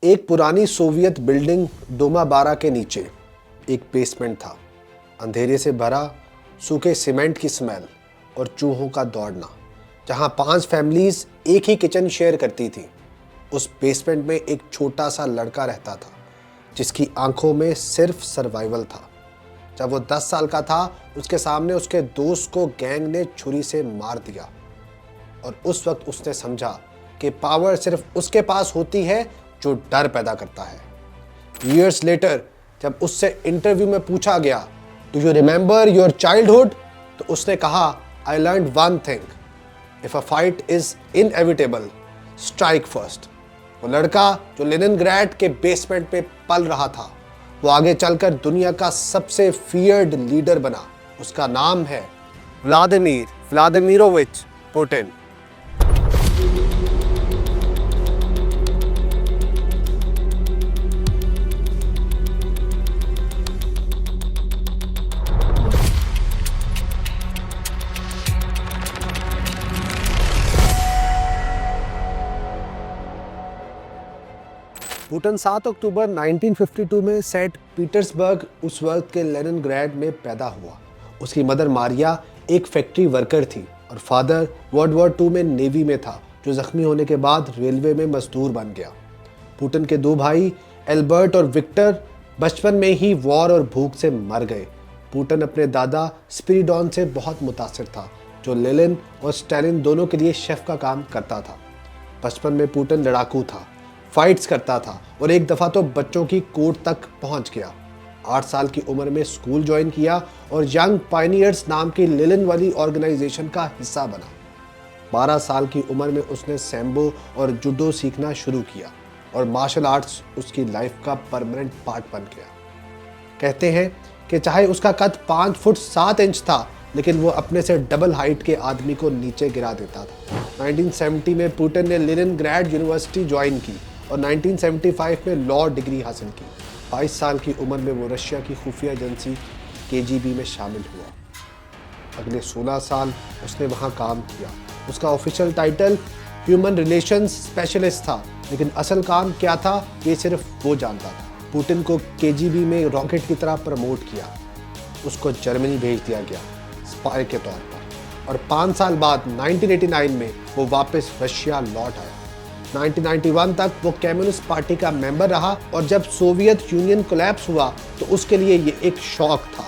एक पुरानी Soviet building Doma 12 के नीचे एक बेसमेंट था। अंधेरे से भरा, सूखे सीमेंट की स्मेल और चूहों का दौड़ना। जहां 5 फैमिलीज एक ही किचन शेयर करती थी, उस बेसमेंट में एक छोटा सा लड़का रहता था जिसकी आंखों में सिर्फ सर्वाइवल था। जब वो 10 साल का था, उसके सामने उसके दोस्त को गैंग ने छुरी से मार दिया और उस वक्त उसने समझा कि पावर सिर्फ उसके पास होती है जो डर पैदा करता है। Years later, जब उससे इंटरव्यू में पूछा गया, do you remember your childhood, तो उसने कहा, I learn one thing, if a fight is inevitable, strike first. वो लड़का जो लेनिनग्राड के बेसमेंट पे पल रहा था, वो आगे चलकर दुनिया का सबसे फियर्ड लीडर बना। उसका नाम है व्लादिमीर व्लादिमीरोविच पुतिन। पुतिन 7 अक्टूबर 1952 में सेंट पीटर्सबर्ग, उस वक्त के लेनिनग्राड में पैदा हुआ। उसकी मदर मारिया एक फैक्ट्री वर्कर थी और फादर वर्ल्ड वॉर 2 में नेवी में था, जो जख्मी होने के बाद रेलवे में मजदूर बन गया। पुतिन के 2 भाई एल्बर्ट और विक्टर बचपन में ही वॉर और भूख से मर गए। पुतिन अपने दादा स्पिरिडॉन से बहुत मुतासिर था, जो लेनिन और स्टालिन दोनों के लिए शेफ का काम करता था। बचपन में पुतिन लड़ाकू था, फाइट्स करता था और एक दफ़ा तो बच्चों की कोर्ट तक पहुंच गया। 8 साल की उम्र में स्कूल ज्वाइन किया और यंग पायनियर्स नाम की लेनिन वाली ऑर्गेनाइजेशन का हिस्सा बना। 12 साल की उम्र में उसने सैम्बो और जुडो सीखना शुरू किया और मार्शल आर्ट्स उसकी लाइफ का परमानेंट पार्ट बन गया। कहते हैं कि चाहे उसका कद 5 फुट 7 इंच था, लेकिन वो अपने से डबल हाइट के आदमी को नीचे गिरा देता था। 1970 में पुतिन ने लेनिनग्राड यूनिवर्सिटी ज्वाइन की और 1975 में लॉ डिग्री हासिल की। 22 साल की उम्र में वो रशिया की खुफिया एजेंसी KGB में शामिल हुआ। अगले 16 साल उसने वहाँ काम किया। उसका official title human relations specialist था, लेकिन असल काम क्या था ये सिर्फ वो जानता था। पुतिन को KGB में रॉकेट की तरह प्रमोट किया। उसको जर्मनी भेज दिया गया स्पाई के तौर पर और 5 साल बाद 1989 में वो वापस रशिया लौट आया। 1991 तक वो कम्युनिस्ट पार्टी का मेंबर रहा और जब सोवियत यूनियन कोलैप्स हुआ तो उसके लिए ये एक शॉक था।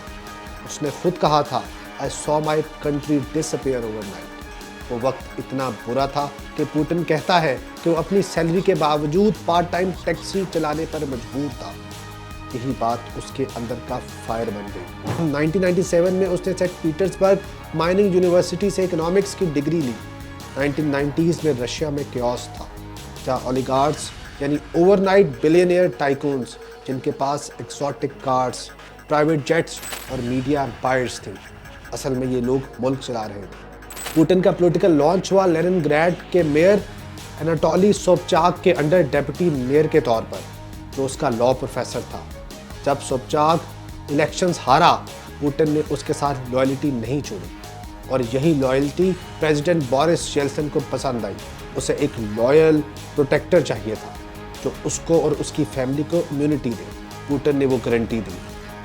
उसने खुद कहा था, I saw my country disappear overnight. वो वक्त इतना बुरा था कि पुतिन कहता है कि वो अपनी सैलरी के बावजूद पार्ट टाइम टैक्सी चलाने पर मजबूर था। यही बात उसके अंदर का फायर बन गई। 1997 में उसने सेंट पीटर्सबर्ग माइनिंग यूनिवर्सिटी से इकोनॉमिक्स की डिग्री ली। 1990s में रशिया में केओस था, जहाँ ओलिगार्ड्स यानी ओवरनाइट बिलियनियर टाइकून्स, जिनके पास एक्सोटिक कार्स, प्राइवेट जेट्स और मीडिया एम्पायर्स थे, असल में ये लोग मुल्क चला रहे थे। पुतिन का पॉलिटिकल लॉन्च हुआ लेनिनग्राड के मेयर एनाटोली सोबचाक के अंडर डेप्यूटी मेयर के तौर पर, जो उसका लॉ प्रोफेसर था। जब सोबचाक इलेक्शंस हारा, पुतिन ने उसके साथ लॉयल्टी नहीं छोड़ी और यही लॉयल्टी प्रेसिडेंट बोरिस येल्सिन को पसंद आई। उसे एक लॉयल प्रोटेक्टर चाहिए था जो उसको और उसकी फैमिली को इम्यूनिटी दे। पुतिन ने वो गारंटी दी।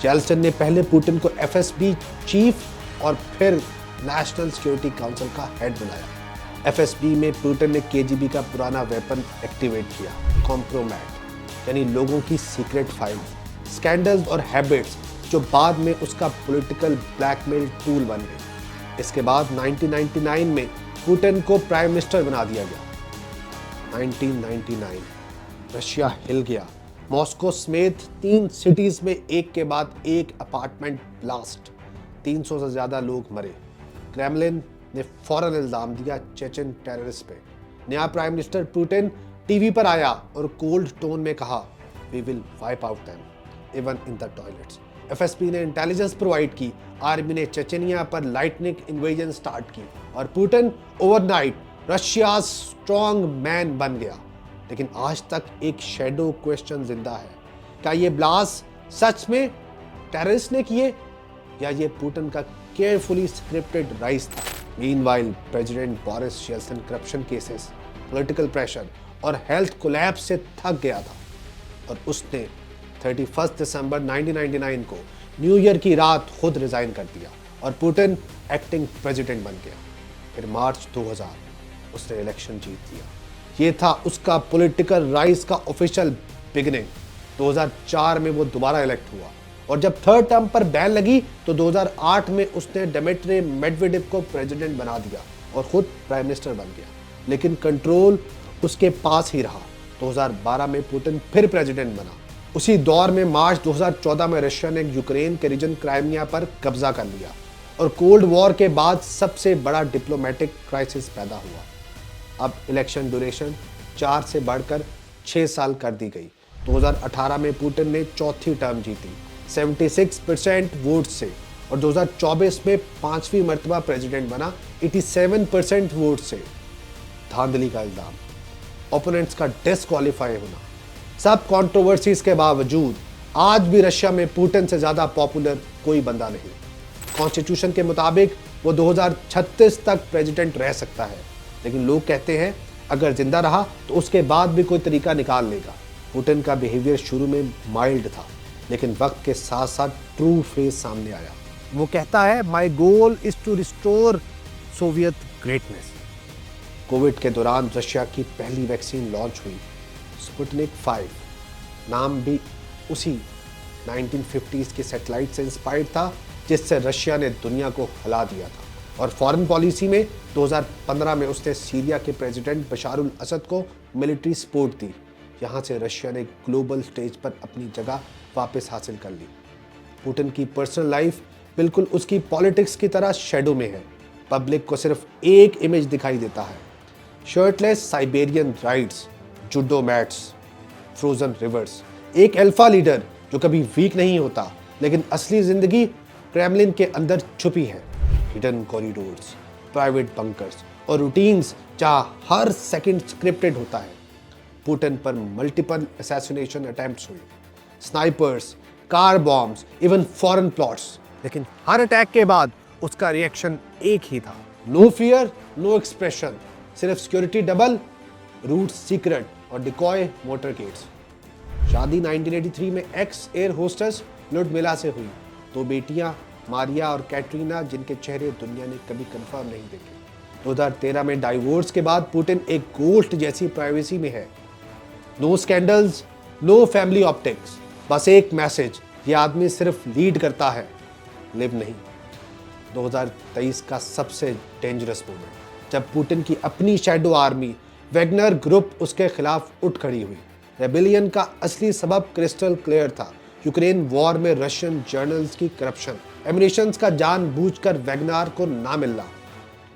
येल्सिन ने पहले पुतिन को FSB चीफ और फिर नेशनल सिक्योरिटी काउंसिल का हेड बनाया। FSB में पुतिन ने KGB का पुराना वेपन एक्टिवेट किया, कॉम्प्रोमैट, यानी लोगों की सीक्रेट फाइल, स्कैंडल्स और हैबिट्स जो बाद में उसका पॉलिटिकल ब्लैकमेल टूल बन गए। इसके बाद 1999 में पुतिन को प्राइम मिनिस्टर बना दिया गया। 1999 रशिया हिल गया। मॉस्को समेत 3 सिटीज में एक के बाद एक अपार्टमेंट ब्लास्ट, 300 से ज्यादा लोग मरे। क्रेमलिन ने फौरन इल्जाम दिया चेचन टेररिस्ट पे। नया प्राइम मिनिस्टर पुतिन टीवी पर आया और कोल्ड टोन में कहा, we will wipe out them even in the toilets. FSB ने इंटेलिजेंस प्रोवाइड की। आर्मी ने चेचनिया पर लाइटनिंग इन्वेजन स्टार्ट की और Putin overnight Russia strong man बन गया। लेकिन आज तक एक शैडो क्वेश्चन जिंदा है, क्या ये ब्लास्ट सच में टेररिस्ट ने किए या ये पुतिन का केयरफुली स्क्रिप्टेड राइज था? Meanwhile president Boris Yeltsin corruption cases, political pressure और हेल्थ कोलैप्स से थक गया था। और उसने 31 दिसंबर 1999 को न्यू ईयर की रात खुद रिजाइन कर दिया और पुतिन एक्टिंग प्रेसिडेंट बन गया। फिर मार्च 2000 उसने इलेक्शन जीत लिया। ये था उसका पॉलिटिकल राइज का ऑफिशियल बिगिनिंग। 2004 में वो दोबारा इलेक्ट हुआ और जब थर्ड टर्म पर बैन लगी तो 2008 में उसने डिमित्री मेडवेडेव को प्रेसिडेंट बना दिया और खुद प्राइम मिनिस्टर बन गया, लेकिन कंट्रोल उसके पास ही रहा। 2012 में पुतिन फिर प्रेसिडेंट बना। उसी दौर में मार्च 2014 में रशिया ने यूक्रेन के रीजन क्राइमिया पर कब्जा कर लिया और कोल्ड वॉर के बाद सबसे बड़ा डिप्लोमेटिक क्राइसिस पैदा हुआ। अब इलेक्शन ड्यूरेशन 4 से बढ़कर 6 साल कर दी गई। 2018 में पुतिन ने चौथी टर्म जीती 76% वोट से और 2024 में 5वीं मर्तबा प्रेसिडेंट बना 87% वोट से। धांधली का इल्जाम, ओपोनेंट्स का डिस्क्वालीफाई होना, सब कंट्रोवर्सीज के बावजूद आज भी रशिया में पुतिन से ज्यादा पॉपुलर कोई बंदा नहीं। कॉन्स्टिट्यूशन के मुताबिक वो 2036 तक प्रेसिडेंट रह सकता है, लेकिन लोग कहते हैं अगर जिंदा रहा तो उसके बाद भी कोई तरीका निकाल लेगा। पुतिन का बिहेवियर शुरू में माइल्ड था, लेकिन वक्त के साथ साथ ट्रू फेस सामने आया। वो कहता है my goal is to restore Soviet greatness. Covid के दौरान रशिया की पहली वैक्सीन लॉन्च हुई, स्पुतनिक 5। नाम भी उसी 1950s की सैटेलाइट से इंस्पायर्ड था जिससे रशिया ने दुनिया को हिला दिया था। और फॉरेन पॉलिसी में 2015 में उसने सीरिया के प्रेसिडेंट बशारुल असद को मिलिट्री सपोर्ट दी। यहाँ से रशिया ने ग्लोबल स्टेज पर अपनी जगह वापस हासिल कर ली। पुतिन की पर्सनल लाइफ बिल्कुल उसकी पॉलिटिक्स की तरह शेडो में है। पब्लिक को सिर्फ एक इमेज दिखाई देता है, शर्टलेस साइबेरियन राइड्स, जुडो मैट्स, फ्रोजन रिवर्स। एक अल्फा लीडर जो कभी वीक नहीं होता, लेकिन असली जिंदगी क्रेमलिन के अंदर छुपी है। हिडन कॉरिडोर्स, प्राइवेट बंकर्स और रूटीन्स जहां हर सेकंड स्क्रिप्टेड होता है। पुतिन पर मल्टीपल असैसिनेशन अटेम्प्ट्स हुए, snipers, car bombs, even foreign plots, लेकिन हर अटैक के बाद उसका रिएक्शन एक ही था, नो फियर, नो एक्सप्रेशन, सिर्फ सिक्योरिटी डबल, रूट सीक्रेट और डिकॉय मोटरकेड्स। शादी 1983 में एक्स एयर होस्टेस लुडमिला से हुई। 2 बेटियां मारिया और कैटरीना, जिनके चेहरे दुनिया ने कभी कंफर्म नहीं देखे। 2013 में डाइवोर्स के बाद पुतिन एक गोस्ट जैसी प्राइवेसी में है। No scandals, no family optics, बस एक मैसेज, ये आदमी सिर्फ लीड करता है, लिव नहीं। 2023 का सबसे डेंजरस मोमेंट, जब पुतिन की अपनी शैडो आर्मी वैगनर ग्रुप उसके खिलाफ उठ खड़ी हुई। रेबेलियन का असली सबब क्रिस्टल क्लियर था, यूक्रेन वॉर में रशियन जर्नल्स की करप्शन, एमिनेशंस का जानबूझकर वैगनर को ना मिलना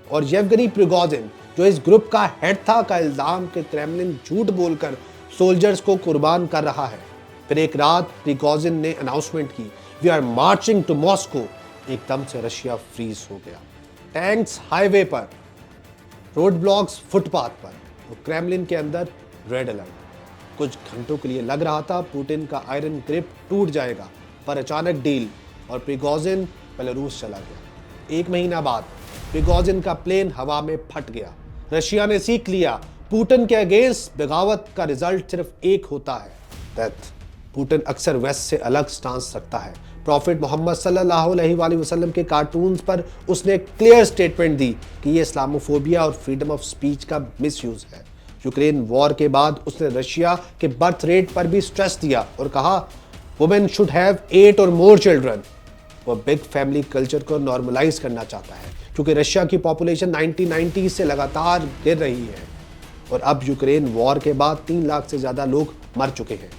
और येवगेनी प्रिगोजिन जो इस ग्रुप का हेड था का इल्जाम कि क्रेमलिन झूठ बोलकर सोल्जर्स को कुर्बान कर रहा है। फिर एक रात प्रिगोजिन ने अनाउंसमेंट की, we are marching to Moscow. एकदम से रशिया फ्रीज हो गया। टैंक्स हाईवे पर, रोड ब्लॉक्स फुटपाथ पर और क्रेमलिन के अंदर रेड अलर्ट। कुछ घंटों के लिए लग रहा था पुतिन का आयरन ग्रिप टूट जाएगा, पर अचानक डील और प्रिगोजिन बेलारूस चला गया। 1 महीना बाद प्रिगोजिन का प्लेन हवा में फट गया। रशिया ने सीख लिया, पुतिन के अगेंस्ट बगावत का रिजल्ट सिर्फ एक होता है, डेथ। पुतिन अक्सर वेस्ट से अलग स्टांस रखता है। प्रॉफिट मोहम्मद सल्लल्लाहु अलैहि वसल्लम के कार्टून्स पर उसने क्लियर स्टेटमेंट दी कि ये इस्लामोफोबिया और फ्रीडम ऑफ स्पीच का मिसयूज है। यूक्रेन वॉर के बाद उसने रशिया के बर्थ रेट पर भी स्ट्रेस दिया और कहा वुमेन शुड हैव 8 और मोर चिल्ड्रन। वो बिग फैमिली कल्चर को नॉर्मलाइज करना चाहता है, क्योंकि रशिया की पॉपुलेशन 1990 से लगातार गिर रही है और अब यूक्रेन वॉर के बाद 3 लाख से ज्यादा लोग मर चुके हैं।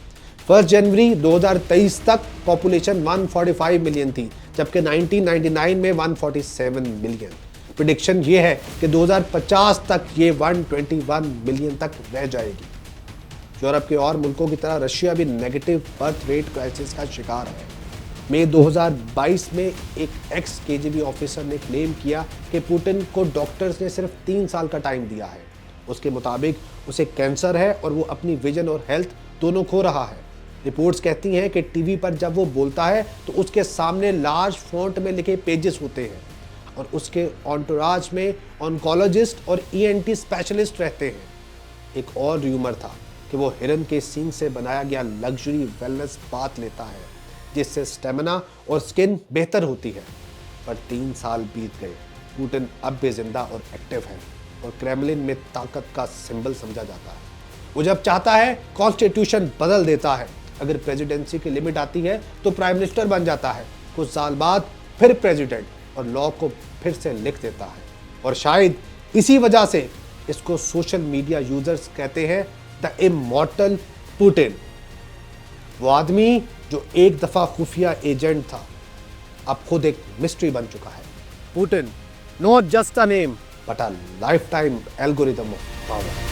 1 जनवरी 2023 तक पॉपुलेशन 145 मिलियन थी, जबकि 1999 में 147 मिलियन। प्रेडिक्शन ये है कि 2050 तक ये 121 मिलियन तक रह जाएगी। यूरोप के और मुल्कों की तरह रशिया भी नेगेटिव बर्थ रेट क्राइसिस का शिकार है। मई 2022 में एक एक्स केजीबी ऑफिसर ने क्लेम किया कि पुतिन को डॉक्टर्स ने सिर्फ 3 साल का टाइम दिया है। उसके मुताबिक उसे कैंसर है और वो अपनी विजन और हेल्थ दोनों खो रहा है। रिपोर्ट्स कहती हैं कि टीवी पर जब वो बोलता है तो उसके सामने लार्ज फॉन्ट में लिखे पेजेस होते हैं और उसके ऑन्टोराज में ऑन्कोलॉजिस्ट और ईएनटी स्पेशलिस्ट रहते हैं। एक और र्यूमर था कि वो हिरन के सींग से बनाया गया लग्जरी वेलनेस बाथ लेता है, जिससे स्टेमिना और स्किन बेहतर होती है। पर 3 साल बीत गए, पुतिन अब भी जिंदा और एक्टिव है और क्रेमलिन में ताकत का सिंबल समझा जाता है। वो जब चाहता है कॉन्स्टिट्यूशन बदल देता है, अगर प्रेसिडेंसी की लिमिट आती है तो प्राइम मिनिस्टर बन जाता है, कुछ साल बाद फिर प्रेसिडेंट, और लॉ को फिर से लिख देता है। और शायद इसी वजह से इसको सोशल मीडिया यूजर्स कहते हैं द इमॉर्टल पुतिन। वो आदमी जो एक दफा खुफिया एजेंट था, अब खुद एक मिस्ट्री बन चुका है। Putin, not just a name but a life time algorithm of power.